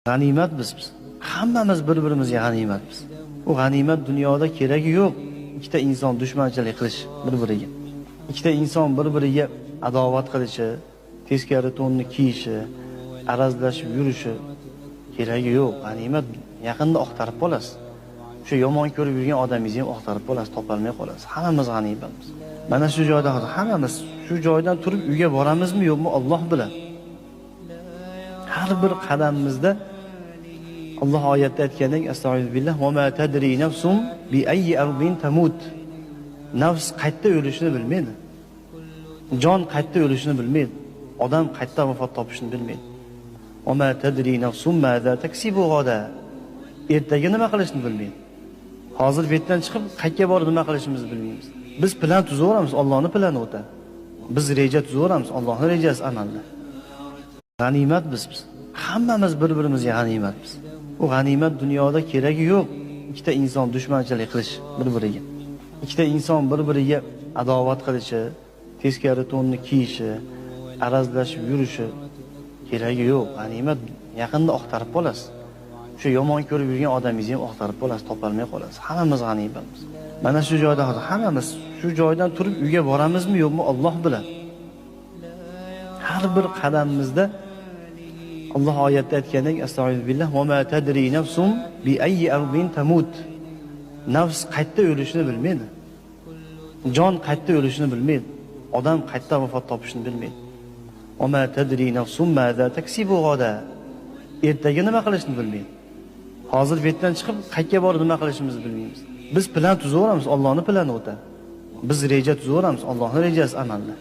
G'animat biz. Hammamiz bir-birimizga g'animatmiz. U g'animat dunyoda keragi yo'q. Ikkita inson dushmanchilik qilish bir-biriga. Ikkita inson bir-biriga adovat qilishi, teskari to'nni kiyishi, arazlashib yurishi keragi yo'q. G'animat yaqinda oqtarib qolasiz. Shu yomon ko'rib yurgan odamingizni ham oqtarib qolasiz, topolmay qolasiz. Hammamiz g'animatmiz. Mana shu joyda hozir hammamiz shu joydan turib uyga boramizmi yo'qmi Alloh biladi. Har bir qadamimizda Allah oyatda aytgandek, astagfirullah, va ma tadri nafsum bi ayyi ardin tamut. Nafs qayerda o'lishini bilmaydi. Jon qayerda o'lishini bilmaydi. Odam qayerda vafot topishini bilmaydi. Va ma tadri nafsum maza taksibu g'ada. Ertaga nima qilishni bilmaydi. Hozir betdan chiqib qayerga borib nima qilishimizni bilmaymiz. Biz plan tuzaveramiz, Allohning plani o'tadi. Biz reja tuzaveramiz, Allohning rejasi amalda. G'animat biz. Hammamiz bir-birimizga g'animatmiz. U g'animat dunyoda keragi yo'q. Ikkita inson dushmanchilik qilish bir-biriga. Ikkita inson bir-biriga adovat qilishi, teskari to'nni kiyishi, arazlashib yurishi keragi yo'q. G'animat yaqinda oqtarib qolasiz. Shu yomon ko'rib yurgan odamingizni ham oqtarib qolasiz, topolmay qolasiz. Hammamiz g'animatmiz. Mana shu joyda hozir hammamiz shu joydan turib uyga boramizmi yo'qmi Alloh biladi. Har bir qadamimizda Allah oyatda aytgandek, astagfirullah, va ma tadri nafsum bi ayyi ardin tamut. Nafs qayerda o'lishini bilmaydi. Jon qayerda o'lishini bilmaydi. Odam qayerda vafot topishini bilmaydi. Va ma tadri nafsum maza taksibu g'ada. Ertaga nima qilishni bilmaydi. Hozir betdan chiqib qayerga borib nima qilishimizni bilmaymiz. Biz plan tuzaveramiz, Allohning plani o'tadi. Biz reja tuzaveramiz, Allohning rejasi amalda.